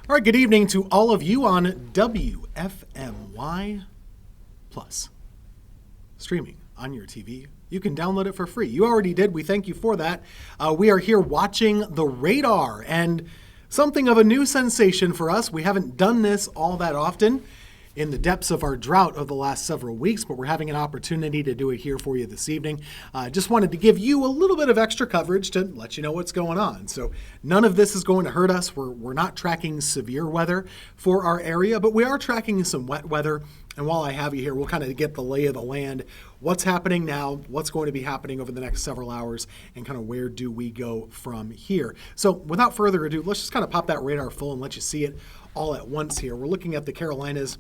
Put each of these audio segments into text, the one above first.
All right, good evening to all of you on WFMY Plus. Streaming on your TV. You can download it for free. You already did. We thank you for that. We are here watching the radar, and something of a new sensation for us. We haven't done this all that often in the depths of our drought of the last several weeks, but we're having an opportunity to do it here for you this evening. Just wanted to give you a little bit of extra coverage to let you know what's going on. So none of this is going to hurt us. We're not tracking severe weather for our area, but we are tracking some wet weather. And while I have you here, we'll kind of get the lay of the land, what's happening now, what's going to be happening over the next several hours, and kind of where do we go from here. So without further ado, let's just kind of pop that radar full and let you see it all at once here. We're looking at the Carolinas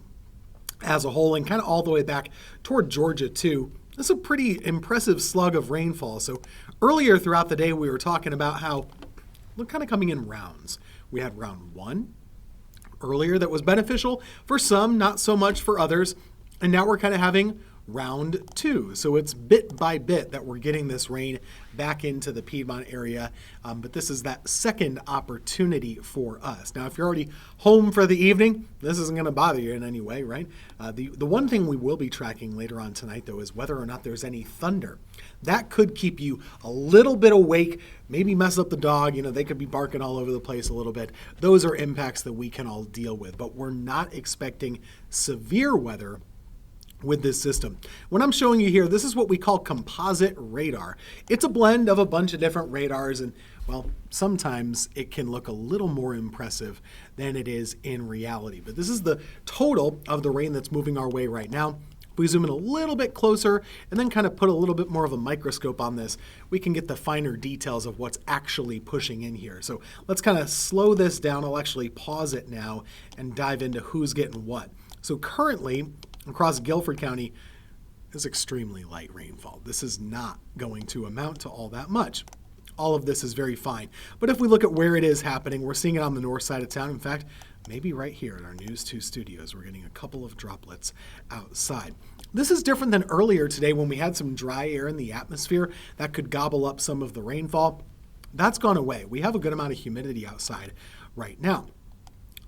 as a whole and kind of all the way back toward Georgia too. This is a pretty impressive slug of rainfall. So earlier throughout the day, we were talking about how we're kind of coming in rounds. We had round one earlier that was beneficial for some, not so much for others. And now we're kind of having round two. So it's bit by bit that we're getting this rain back into the Piedmont area. But this is that second opportunity for us. Now, if you're already home for the evening, this isn't going to bother you in any way, right? The one thing we will be tracking later on tonight, though, is whether or not there's any thunder. That could keep you a little bit awake, maybe mess up the dog. They could be barking all over the place a little bit. Those are impacts that we can all deal with. But we're not expecting severe weather with this system. When I'm showing you here, this is what we call composite radar. It's a blend of a bunch of different radars, and well, sometimes it can look a little more impressive than it is in reality. But this is the total of the rain that's moving our way right now. If we zoom in a little bit closer and then kind of put a little bit more of a microscope on this, we can get the finer details of what's actually pushing in here. So let's kind of slow this down. I'll actually pause it now and dive into who's getting what. So currently, across Guilford County, is extremely light rainfall. This is not going to amount to all that much. All of this is very fine. But if we look at where it is happening, we're seeing it on the north side of town. In fact, maybe right here at our News 2 studios, we're getting a couple of droplets outside. This is different than earlier today when we had some dry air in the atmosphere that could gobble up some of the rainfall. That's gone away. We have a good amount of humidity outside right now.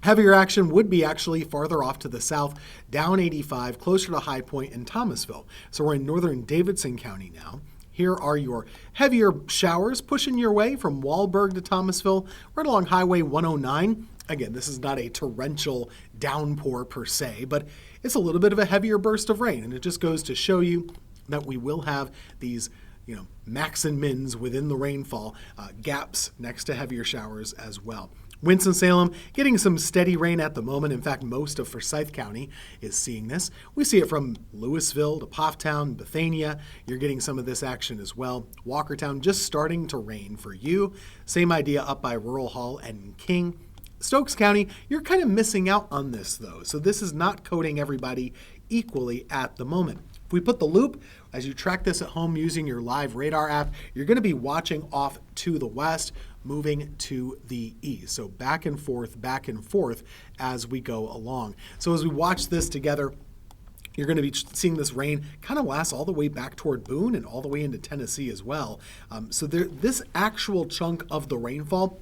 Heavier action would be actually farther off to the south, down 85, closer to High Point in Thomasville. So we're in northern Davidson County now. Here are your heavier showers pushing your way from Wahlberg to Thomasville, right along Highway 109. Again, this is not a torrential downpour per se, but it's a little bit of a heavier burst of rain. And it just goes to show you that we will have these max and mins within the rainfall, gaps next to heavier showers as well. Winston-Salem getting some steady rain at the moment. In fact, most of Forsyth County is seeing this. We see it from Louisville to Pofftown, Bethania. You're getting some of this action as well. Walkertown just starting to rain for you. Same idea up by Rural Hall and King. Stokes County, you're kind of missing out on this though. So this is not coating everybody equally at the moment. If we put the loop, as you track this at home using your live radar app, you're going to be watching off to the west, moving to the east. So back and forth as we go along. So as we watch this together, you're going to be seeing this rain kind of last all the way back toward Boone and all the way into Tennessee as well. So this actual chunk of the rainfall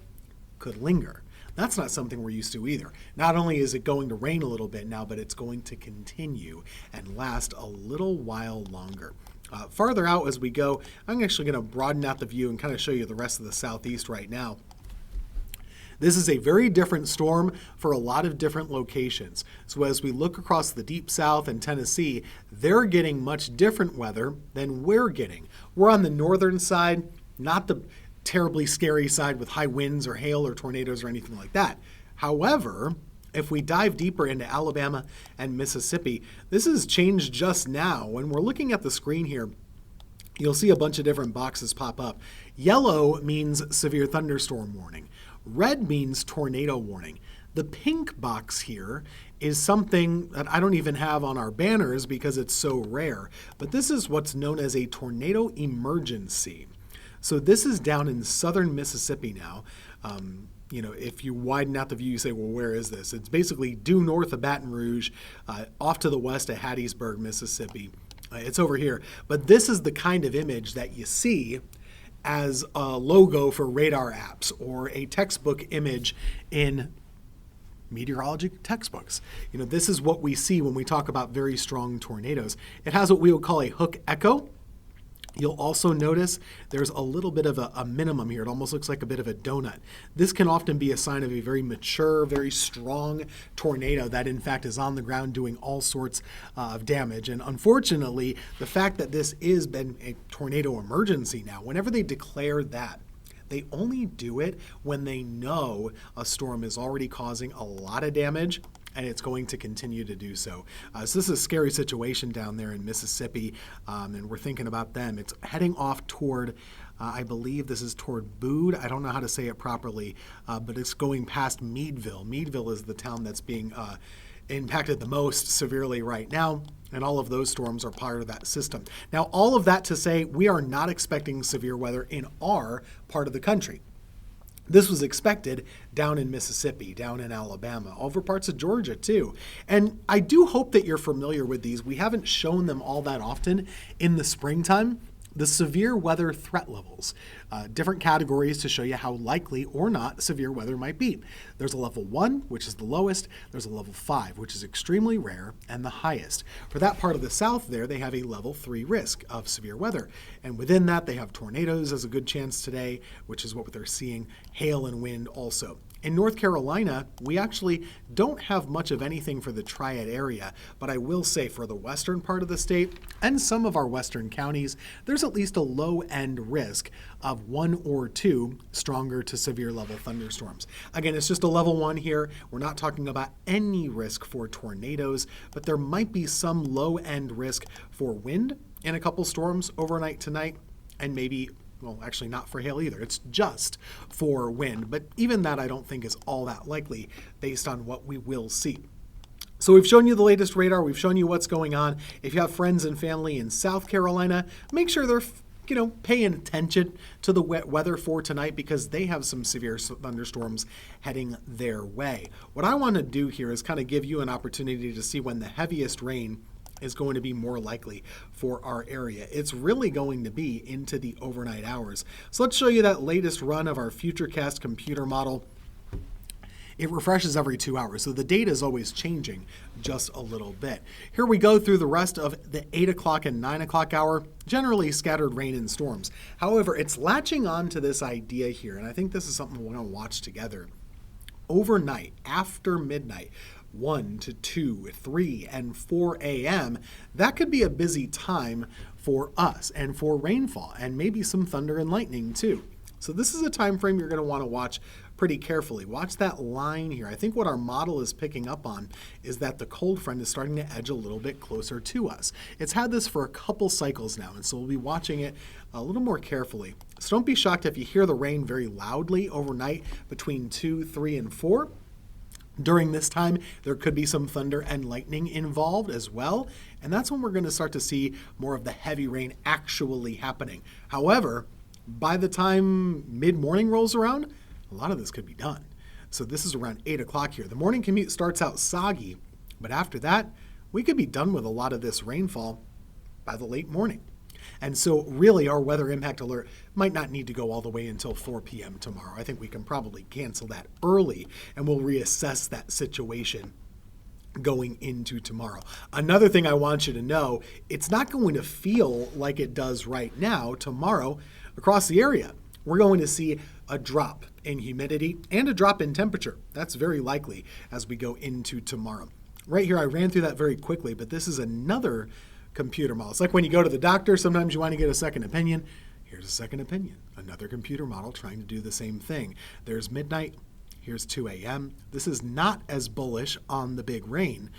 could linger. That's not something we're used to either. Not only is it going to rain a little bit now, but it's going to continue and last a little while longer. Farther out as we go, I'm actually going to broaden out the view and kind of show you the rest of the southeast right now. This is a very different storm for a lot of different locations. So as we look across the deep south and Tennessee, they're getting much different weather than we're getting. We're on the northern side, not the terribly scary side with high winds or hail or tornadoes or anything like that. However, if we dive deeper into Alabama and Mississippi, this has changed just now. When we're looking at the screen here, you'll see a bunch of different boxes pop up. Yellow means severe thunderstorm warning. Red means tornado warning. The pink box here is something that I don't even have on our banners because it's so rare, but this is what's known as a tornado emergency. So this is down in southern Mississippi now. If you widen out the view, you say, well, where is this? It's basically due north of Baton Rouge, off to the west of Hattiesburg, Mississippi. It's over here. But this is the kind of image that you see as a logo for radar apps or a textbook image in meteorology textbooks. This is what we see when we talk about very strong tornadoes. It has what we would call a hook echo. You'll also notice there's a little bit of a minimum here. It almost looks like a bit of a donut. This can often be a sign of a very mature, very strong tornado that in fact is on the ground doing all sorts of damage. And unfortunately, the fact that this has been a tornado emergency now, whenever they declare that, they only do it when they know a storm is already causing a lot of damage and it's going to continue to do so. So this is a scary situation down there in Mississippi, and we're thinking about them. It's heading off toward, I believe this is toward Bude. I don't know how to say it properly, but it's going past Meadville. Meadville is the town that's being impacted the most severely right now, and all of those storms are part of that system. Now, all of that to say, we are not expecting severe weather in our part of the country. This was expected down in Mississippi, down in Alabama, over parts of Georgia too. And I do hope that you're familiar with these. We haven't shown them all that often in the springtime. The severe weather threat levels, different categories to show you how likely or not severe weather might be. There's a level 1, which is the lowest. There's a level 5, which is extremely rare and the highest. For that part of the South there, they have a level 3 risk of severe weather. And within that, they have tornadoes as a good chance today, which is what they're seeing, hail and wind also. In North Carolina, we actually don't have much of anything for the Triad area, but I will say for the western part of the state and some of our western counties, there's at least a low-end risk of 1 or 2 stronger to severe level thunderstorms. Again, it's just a level 1 here. We're not talking about any risk for tornadoes, but there might be some low-end risk for wind in a couple storms overnight tonight, and maybe well, actually not for hail either. It's just for wind. But even that I don't think is all that likely based on what we will see. So we've shown you the latest radar. We've shown you what's going on. If you have friends and family in South Carolina, make sure they're paying attention to the wet weather for tonight because they have some severe thunderstorms heading their way. What I want to do here is kind of give you an opportunity to see when the heaviest rain is going to be more likely for our area. It's really going to be into the overnight hours. So let's show you that latest run of our Futurecast computer model. It refreshes every 2 hours, so the data is always changing just a little bit. Here we go through the rest of the 8 o'clock and 9 o'clock hour, generally scattered rain and storms. However, it's latching on to this idea here, and I think this is something we're going to watch together. Overnight, after midnight, 1 to 2, 3, and 4 a.m., that could be a busy time for us and for rainfall and maybe some thunder and lightning too. So this is a time frame you're going to want to watch pretty carefully. Watch that line here. I think what our model is picking up on is that the cold front is starting to edge a little bit closer to us. It's had this for a couple cycles now, and so we'll be watching it a little more carefully. So don't be shocked if you hear the rain very loudly overnight between 2, 3, and 4. During this time, there could be some thunder and lightning involved as well, and that's when we're going to start to see more of the heavy rain actually happening. However, by the time mid-morning rolls around, a lot of this could be done. So this is around 8 o'clock here. The morning commute starts out soggy, but after that, we could be done with a lot of this rainfall by the late morning. And so really our weather impact alert might not need to go all the way until 4 p.m. tomorrow. I think we can probably cancel that early and we'll reassess that situation going into tomorrow. Another thing I want you to know, it's not going to feel like it does right now tomorrow across the area. We're going to see a drop in humidity and a drop in temperature. That's very likely as we go into tomorrow. Right here, I ran through that very quickly, but this is another computer model. It's like when you go to the doctor, sometimes you want to get a second opinion. Here's a second opinion. Another computer model trying to do the same thing. There's midnight. Here's 2 a.m. This is not as bullish on the big rain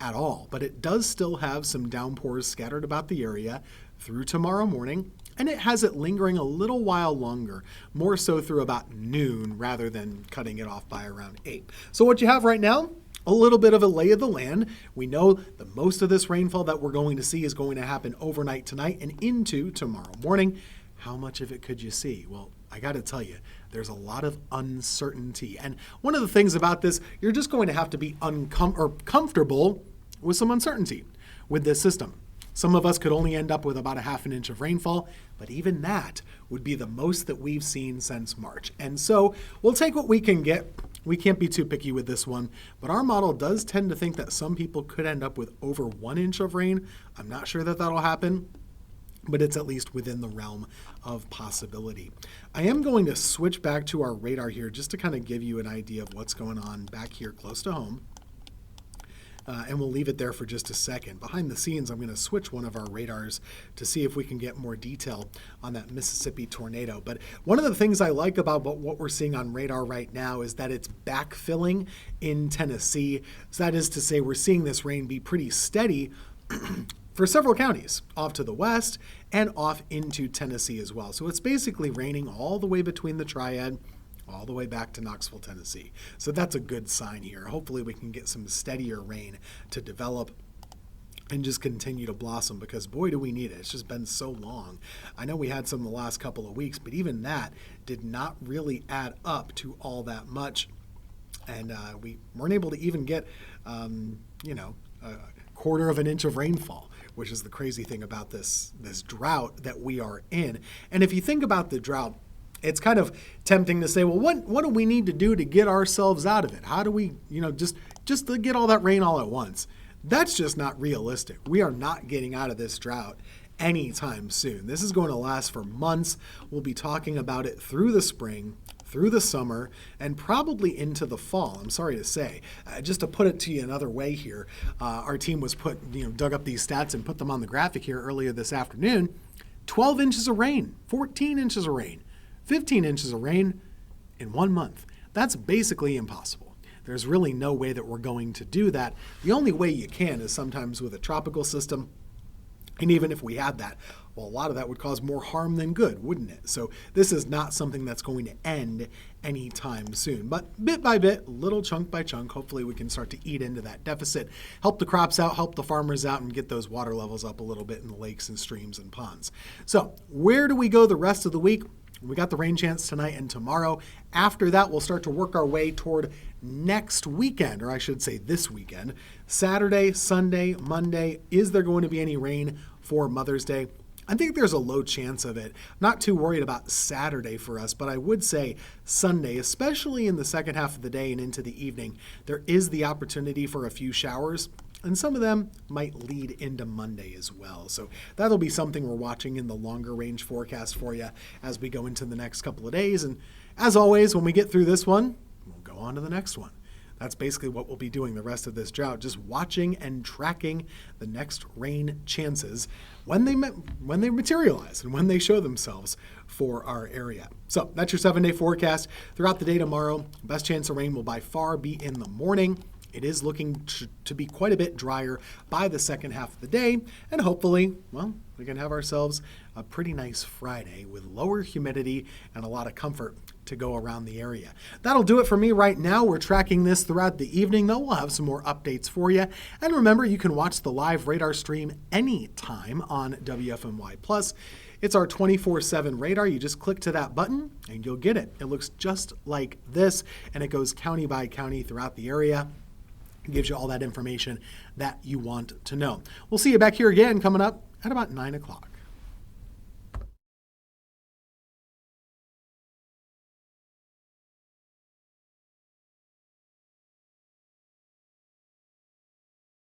at all, but it does still have some downpours scattered about the area through tomorrow morning, and it has it lingering a little while longer, more so through about noon rather than cutting it off by around 8. So what you have right now, a little bit of a lay of the land. We know that most of this rainfall that we're going to see is going to happen overnight tonight and into tomorrow morning. How much of it could you see? Well, I got to tell you, there's a lot of uncertainty. And one of the things about this, you're just going to have to be comfortable with some uncertainty with this system. Some of us could only end up with about a half an inch of rainfall, but even that would be the most that we've seen since March. And so we'll take what we can get. we can't be too picky with this one, but our model does tend to think that some people could end up with over 1 inch of rain. I'm not sure that that'll happen, but it's at least within the realm of possibility. I am going to switch back to our radar here just to kind of give you an idea of what's going on back here close to home. And we'll leave it there for just a second. Behind the scenes, I'm going to switch one of our radars to see if we can get more detail on that Mississippi tornado. But one of the things I like about what we're seeing on radar right now is that it's backfilling in Tennessee. So that is to say, we're seeing this rain be pretty steady for several counties off to the west and off into Tennessee as well. So it's basically raining all the way between the Triad all the way back to Knoxville, Tennessee. So that's a good sign here. Hopefully we can get some steadier rain to develop and just continue to blossom, because boy, do we need it. It's just been so long. I know we had some the last couple of weeks, but even that did not really add up to all that much. And we weren't able to even get, a quarter of an inch of rainfall, which is the crazy thing about this drought that we are in. And if you think about the drought, it's kind of tempting to say, well, what do we need to do to get ourselves out of it? How do we, just to get all that rain all at once? That's just not realistic. We are not getting out of this drought anytime soon. This is going to last for months. We'll be talking about it through the spring, through the summer, and probably into the fall. I'm sorry to say. Just to put it to you another way here, our team was dug up these stats and put them on the graphic here earlier this afternoon. 12 inches of rain, 14 inches of rain, 15 inches of rain in 1 month. That's basically impossible. There's really no way that we're going to do that. The only way you can is sometimes with a tropical system. And even if we had that, well, a lot of that would cause more harm than good, wouldn't it? So this is not something that's going to end anytime soon. But bit by bit, little chunk by chunk, hopefully we can start to eat into that deficit, help the crops out, help the farmers out, and get those water levels up a little bit in the lakes and streams and ponds. So where do we go the rest of the week? We got the rain chance tonight and tomorrow. After that, we'll start to work our way toward next weekend, or I should say this weekend. Saturday, Sunday, Monday. Is there going to be any rain for Mother's Day? I think there's a low chance of it. I'm not too worried about Saturday for us, but I would say Sunday, especially in the second half of the day and into the evening, there is the opportunity for a few showers. And some of them might lead into Monday as well. So that'll be something we're watching in the longer range forecast for you as we go into the next couple of days. And as always, when we get through this one, we'll go on to the next one. That's basically what we'll be doing the rest of this drought, just watching and tracking the next rain chances when they materialize and when they show themselves for our area. So that's your 7-day forecast. Throughout the day tomorrow, best chance of rain will by far be in the morning. It is looking to be quite a bit drier by the second half of the day, and hopefully, well, we can have ourselves a pretty nice Friday with lower humidity and a lot of comfort to go around the area. That'll do it for me right now. We're tracking this throughout the evening, though. We'll have some more updates for you. And remember, you can watch the live radar stream anytime on WFMY+. It's our 24/7 radar. You just click to that button and you'll get it. It looks just like this, and it goes county by county throughout the area. It gives you all that information that you want to know. We'll see you back here again coming up at about 9 o'clock.